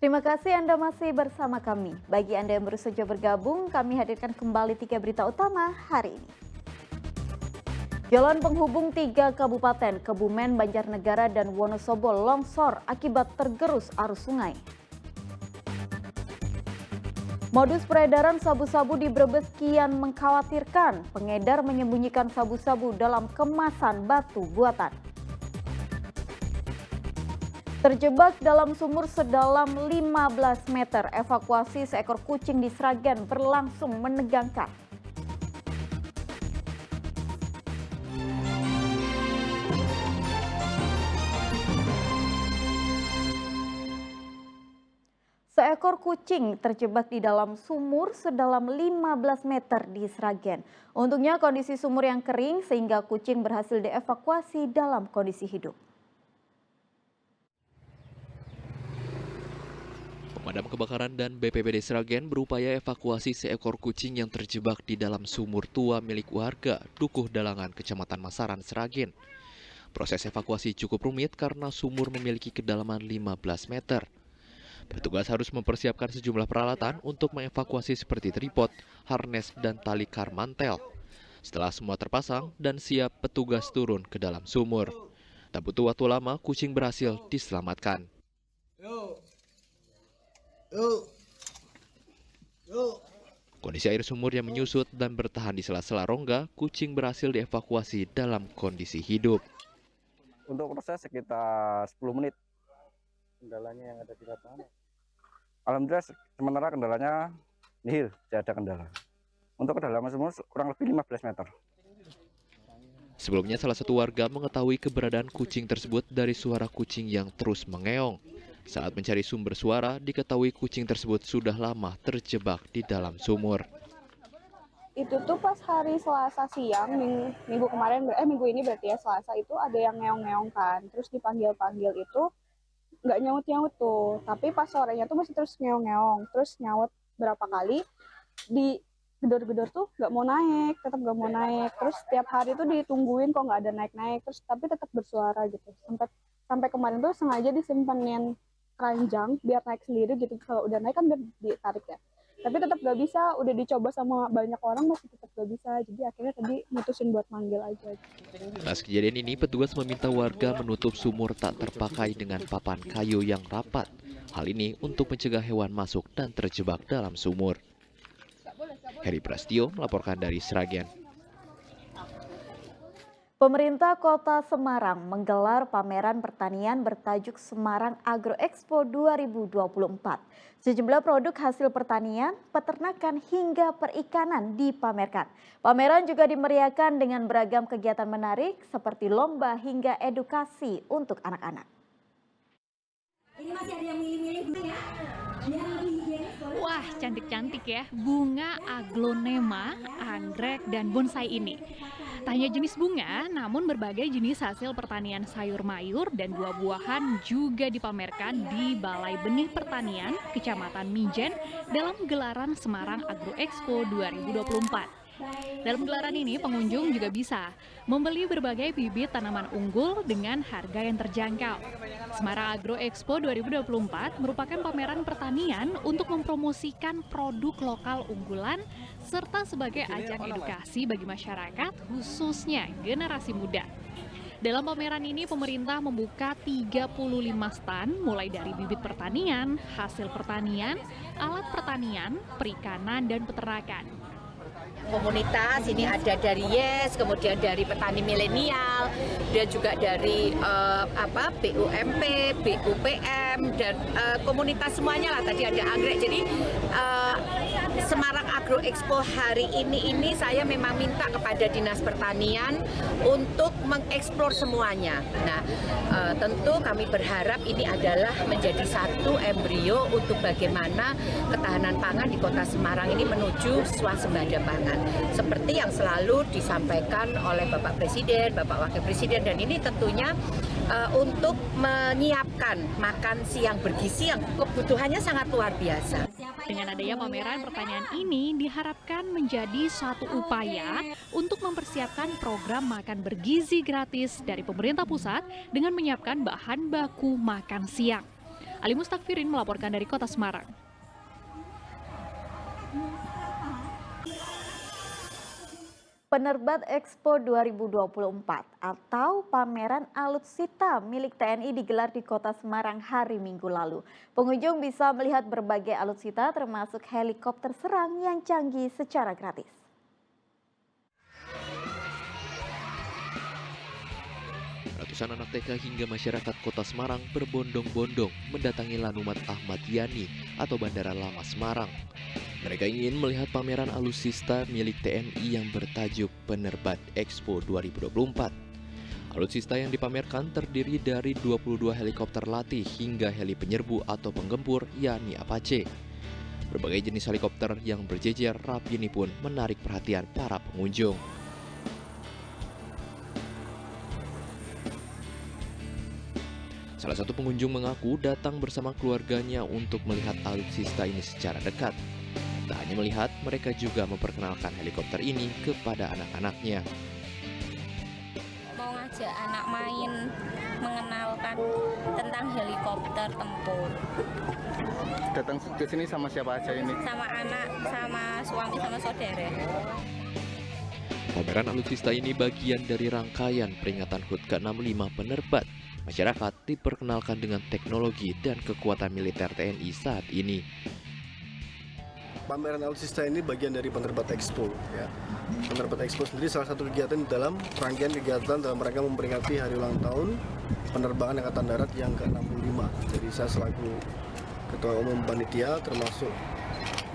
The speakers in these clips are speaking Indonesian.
Terima kasih Anda masih bersama kami. Bagi Anda yang baru saja bergabung, kami hadirkan kembali 3 berita utama hari ini. Jalan penghubung 3 kabupaten, Kebumen, Banjarnegara, dan Wonosobo longsor akibat tergerus arus sungai. Modus peredaran sabu-sabu di Brebes kian mengkhawatirkan. Pengedar menyembunyikan sabu-sabu dalam kemasan batu buatan. Terjebak dalam sumur sedalam 15 meter, evakuasi seekor kucing di Sragen berlangsung menegangkan. Seekor kucing terjebak di dalam sumur sedalam 15 meter di Sragen. Untungnya kondisi sumur yang kering sehingga kucing berhasil dievakuasi dalam kondisi hidup. Pemadam kebakaran dan BPBD Sragen berupaya evakuasi seekor kucing yang terjebak di dalam sumur tua milik warga Dukuh Dalangan, Kecamatan Masaran, Sragen. Proses evakuasi cukup rumit karena sumur memiliki kedalaman 15 meter. Petugas harus mempersiapkan sejumlah peralatan untuk mengevakuasi seperti tripod, harnes, dan tali kar mantel. Setelah semua terpasang dan siap, petugas turun ke dalam sumur. Tak butuh waktu lama, kucing berhasil diselamatkan. Kondisi air sumur yang menyusut dan bertahan di sela-sela rongga, kucing berhasil dievakuasi dalam kondisi hidup. Untuk proses sekitar 10 menit. Kendalanya yang ada di lapangan? Alhamdulillah sementara kendalanya nihil, tidak ada kendala. Untuk kedalaman sumur kurang lebih 15 meter. Sebelumnya salah satu warga mengetahui keberadaan kucing tersebut dari suara kucing yang terus mengeong. Saat mencari sumber suara, diketahui kucing tersebut sudah lama terjebak di dalam sumur. Itu tuh pas hari Selasa siang, minggu kemarin, minggu ini berarti ya, Selasa itu ada yang ngeong-ngeong kan. Terus dipanggil-panggil itu nggak nyaut-nyaut tuh. Tapi pas sorenya tuh masih terus ngeong-ngeong. Terus nyaut berapa kali, di gedor-gedor tuh nggak mau naik, tetap nggak mau naik. Terus setiap hari tuh ditungguin kok nggak ada naik-naik. Terus tapi tetap bersuara gitu. Sampai kemarin tuh sengaja disimpenin keranjang biar naik sendiri gitu. Kalau udah naik kan udah ditarik ya, tapi tetap gak bisa. Udah dicoba sama banyak orang masih tetap gak bisa. Jadi akhirnya tadi mutusin buat manggil aja. Pas kejadian ini, petugas meminta warga menutup sumur tak terpakai dengan papan kayu yang rapat. Hal ini untuk mencegah hewan masuk dan terjebak dalam sumur. Heri Prastio melaporkan dari Sragen. Pemerintah Kota Semarang menggelar pameran pertanian bertajuk Semarang Agro Expo 2024. Sejumlah produk hasil pertanian, peternakan hingga perikanan dipamerkan. Pameran juga dimeriahkan dengan beragam kegiatan menarik seperti lomba hingga edukasi untuk anak-anak. Ini masih ada yang milih-milih ya. Wah, cantik-cantik ya, bunga aglonema, anggrek, dan bonsai ini. Tak hanya jenis bunga, namun berbagai jenis hasil pertanian sayur mayur dan buah-buahan juga dipamerkan di Balai Benih Pertanian Kecamatan Mijen dalam gelaran Semarang Agro Expo 2024. Dalam gelaran ini, pengunjung juga bisa membeli berbagai bibit tanaman unggul dengan harga yang terjangkau. Semarang Agro Expo 2024 merupakan pameran pertanian untuk mempromosikan produk lokal unggulan serta sebagai ajang edukasi bagi masyarakat, khususnya generasi muda. Dalam pameran ini, pemerintah membuka 35 stand mulai dari bibit pertanian, hasil pertanian, alat pertanian, perikanan, dan peternakan. Komunitas ini ada dari YES, kemudian dari petani milenial, dan juga dari BUMP, BUPM, dan komunitas semuanya lah. Tadi ada anggrek. Jadi Semarang Agro Expo hari ini saya memang minta kepada Dinas Pertanian untuk mengeksplor semuanya. Nah, tentu kami berharap ini adalah menjadi satu embrio untuk bagaimana ketahanan pangan di Kota Semarang ini menuju swasembada pangan. Seperti yang selalu disampaikan oleh Bapak Presiden, Bapak Wakil Presiden, dan ini tentunya untuk menyiapkan makan siang bergizi yang kebutuhannya sangat luar biasa. Dengan adanya pameran pertanian ini diharapkan menjadi suatu upaya untuk mempersiapkan program makan bergizi gratis dari pemerintah pusat dengan menyiapkan bahan baku makan siang. Ali Mustakfirin melaporkan dari Kota Semarang. Penerbat Expo 2024 atau pameran alutsista milik TNI digelar di Kota Semarang hari Minggu lalu. Pengunjung bisa melihat berbagai alutsista termasuk helikopter serang yang canggih secara gratis. Ratusan anak TK hingga masyarakat Kota Semarang berbondong-bondong mendatangi Lanumat Ahmad Yani atau Bandara Lama Semarang. Mereka ingin melihat pameran alutsista milik TNI yang bertajuk Penerbat Expo 2024. Alutsista yang dipamerkan terdiri dari 22 helikopter latih hingga heli penyerbu atau penggempur, yakni Apache. Berbagai jenis helikopter yang berjejer rapi ini pun menarik perhatian para pengunjung. Salah satu pengunjung mengaku datang bersama keluarganya untuk melihat alutsista ini secara dekat. Tak hanya melihat, mereka juga memperkenalkan helikopter ini kepada anak-anaknya. Mau ngajak anak main, mengenalkan tentang helikopter tempur. Datang ke sini sama siapa aja ini? Sama anak, sama suami, sama saudara. Pameran alutsista ini bagian dari rangkaian peringatan HUT ke-65 Penerbat. Masyarakat diperkenalkan dengan teknologi dan kekuatan militer TNI saat ini. Pameran alutsista ini bagian dari Penerbat Expo. Ya. Penerbat Expo sendiri salah satu kegiatan dalam rangkaian kegiatan dalam rangka memperingati hari ulang tahun penerbangan Angkatan Darat yang ke-65. Jadi saya selaku Ketua Umum Panitia termasuk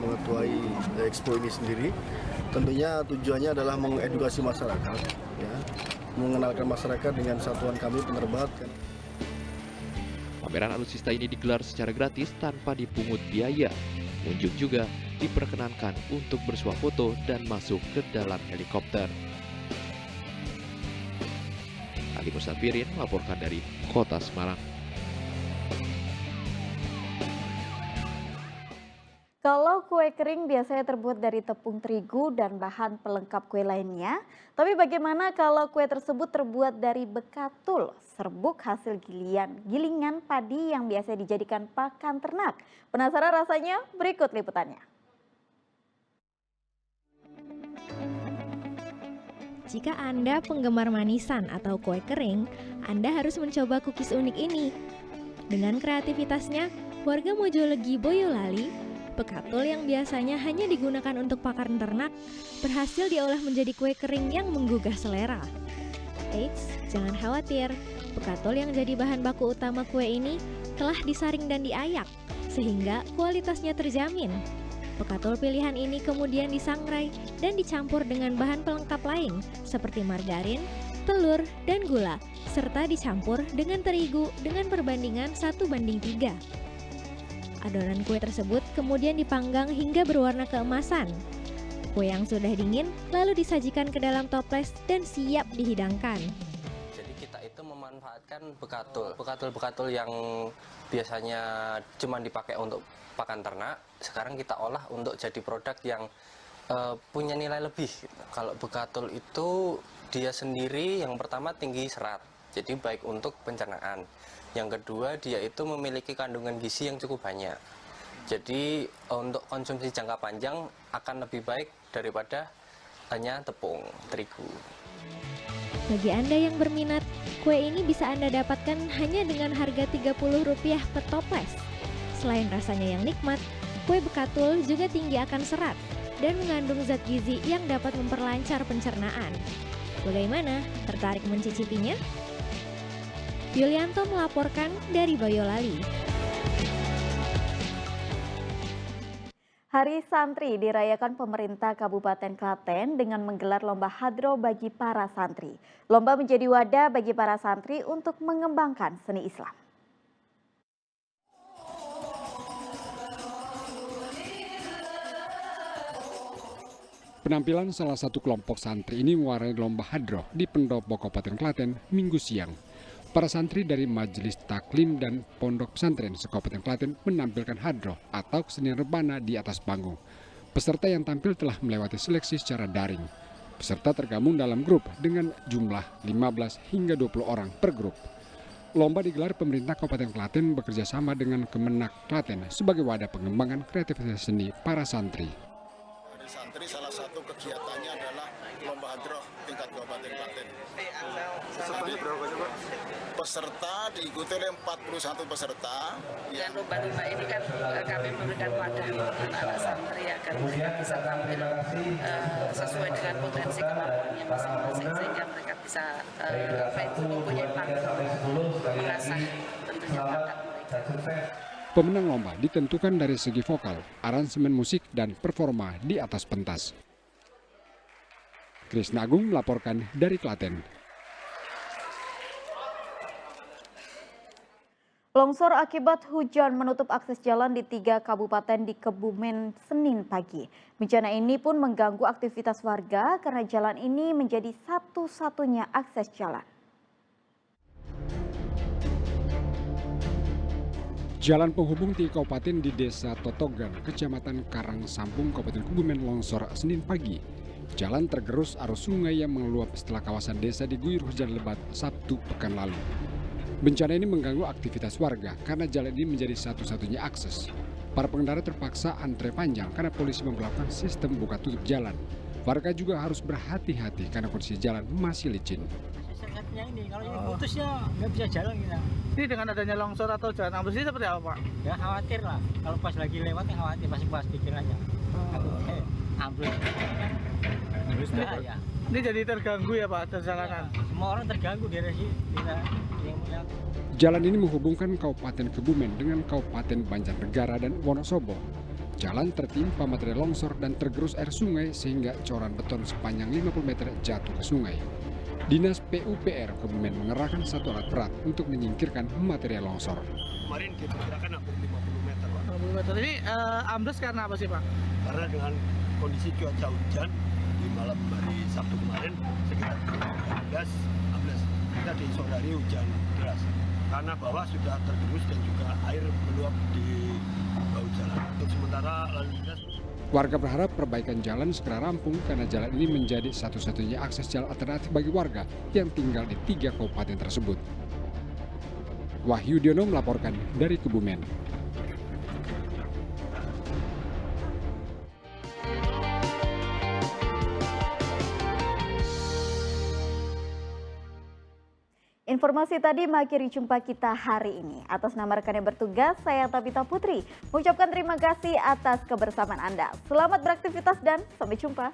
mengetuai Expo ini sendiri. Tentunya tujuannya adalah mengedukasi masyarakat, ya, mengenalkan masyarakat dengan satuan kami penerbat. Pameran alutsista ini digelar secara gratis tanpa dipungut biaya. Pengunjung juga diperkenankan untuk bersuah foto dan masuk ke dalam helikopter. Ali Mustakfirin melaporkan dari Kota Semarang. Kalau kue kering biasanya terbuat dari tepung terigu dan bahan pelengkap kue lainnya. Tapi bagaimana kalau kue tersebut terbuat dari bekatul, serbuk hasil gilingan padi yang biasa dijadikan pakan ternak? Penasaran rasanya? Berikut liputannya. Jika Anda penggemar manisan atau kue kering, Anda harus mencoba cookies unik ini. Dengan kreativitasnya, warga Mojolegi, Boyolali, bekatul yang biasanya hanya digunakan untuk pakan ternak berhasil diolah menjadi kue kering yang menggugah selera. Eits, jangan khawatir, bekatul yang jadi bahan baku utama kue ini telah disaring dan diayak, sehingga kualitasnya terjamin. Bekatul pilihan ini kemudian disangrai dan dicampur dengan bahan pelengkap lain seperti margarin, telur, dan gula, serta dicampur dengan terigu dengan perbandingan 1:3. Adonan kue tersebut kemudian dipanggang hingga berwarna keemasan. Kue yang sudah dingin lalu disajikan ke dalam toples dan siap dihidangkan. Jadi kita itu memanfaatkan bekatul yang biasanya cuma dipakai untuk pakan ternak, sekarang kita olah untuk jadi produk yang punya nilai lebih. Kalau bekatul itu dia sendiri yang pertama tinggi serat, jadi baik untuk pencernaan. Yang kedua, dia itu memiliki kandungan gizi yang cukup banyak. Jadi untuk konsumsi jangka panjang akan lebih baik daripada hanya tepung terigu. Bagi Anda yang berminat, kue ini bisa Anda dapatkan hanya dengan harga Rp30 per toples. Selain rasanya yang nikmat, kue bekatul juga tinggi akan serat dan mengandung zat gizi yang dapat memperlancar pencernaan. Bagaimana? Tertarik mencicipinya? Yulianto melaporkan dari Boyolali. Hari Santri dirayakan pemerintah Kabupaten Klaten dengan menggelar lomba hadro bagi para santri. Lomba menjadi wadah bagi para santri untuk mengembangkan seni Islam. Penampilan salah satu kelompok santri ini mewarnai lomba hadro di Pendopo Kabupaten Klaten Minggu siang. Para santri dari Majelis Taklim dan Pondok Pesantren se-Kabupaten Klaten menampilkan hadroh atau kesenian rebana di atas panggung. Peserta yang tampil telah melewati seleksi secara daring. Peserta tergabung dalam grup dengan jumlah 15 hingga 20 orang per grup. Lomba digelar pemerintah Kabupaten Klaten bekerja sama dengan Kemenak Klaten sebagai wadah pengembangan kreativitas seni para santri. Dari santri salah satu kegiatannya adalah lomba hadroh tingkat Kabupaten Klaten. Pesertanya berapa Pak? Peserta diikuti oleh 41 peserta. Dan lomba-lomba ini kan kami memberikan wadah anak-anak santri agar mereka bisa tampil sesuai dengan potensi kemampuannya masing-masing sehingga mereka bisa mempunyai panggung mengasah tentunya bakat mereka. Pemenang lomba ditentukan dari segi vokal, aransemen musik, dan performa di atas pentas. Krisna Agung melaporkan dari Klaten. Longsor akibat hujan menutup akses jalan di 3 kabupaten di Kebumen Senin pagi. Bencana ini pun mengganggu aktivitas warga karena jalan ini menjadi satu-satunya akses jalan. Jalan penghubung 3 kabupaten di Desa Totogan, Kecamatan Karangsampung, Kabupaten Kebumen longsor Senin pagi. Jalan tergerus arus sungai yang mengeluap setelah kawasan desa diguyur hujan lebat Sabtu pekan lalu. Bencana ini mengganggu aktivitas warga karena jalan ini menjadi satu-satunya akses. Para pengendara terpaksa antre panjang karena polisi memperlakukan sistem buka tutup jalan. Warga juga harus berhati-hati karena kondisi jalan masih licin. Sehatnya ini, kalau ini putus ya nggak bisa jalan kita. Ini dengan adanya longsor atau jalan ambles ini seperti apa Pak? Ya khawatir lah, kalau pas lagi lewat ya khawatir, pas pikir aja. Ambles bahaya. Ini jadi terganggu ya Pak perjalanan? Ya, semua orang terganggu dari sini. Jalan ini menghubungkan Kabupaten Kebumen dengan Kabupaten Banjarnegara dan Wonosobo. Jalan tertimpa material longsor dan tergerus air sungai sehingga coran beton sepanjang 50 meter jatuh ke sungai. Dinas PUPR Kebumen mengerahkan satu alat berat untuk menyingkirkan material longsor. Kemarin diperkirakan hampir 50 meter Pak. 50 meter. Ini ambles karena apa sih Pak? Karena dengan kondisi cuaca hujan di malam hari Sabtu kemarin sekitar 13 ambles. Kita di sore hari hujan deras. Karena bawah sudah tergerus dan juga air meluap di bahu jalan. Untuk sementara lalu lintas. Warga berharap perbaikan jalan segera rampung karena jalan ini menjadi satu-satunya akses jalan alternatif bagi warga yang tinggal di 3 kabupaten tersebut. Wahyu Diono melaporkan dari Kebumen. Informasi tadi mengakhiri jumpa kita hari ini. Atas nama rekan yang bertugas, saya Tabita Putri mengucapkan terima kasih atas kebersamaan Anda. Selamat beraktivitas dan sampai jumpa.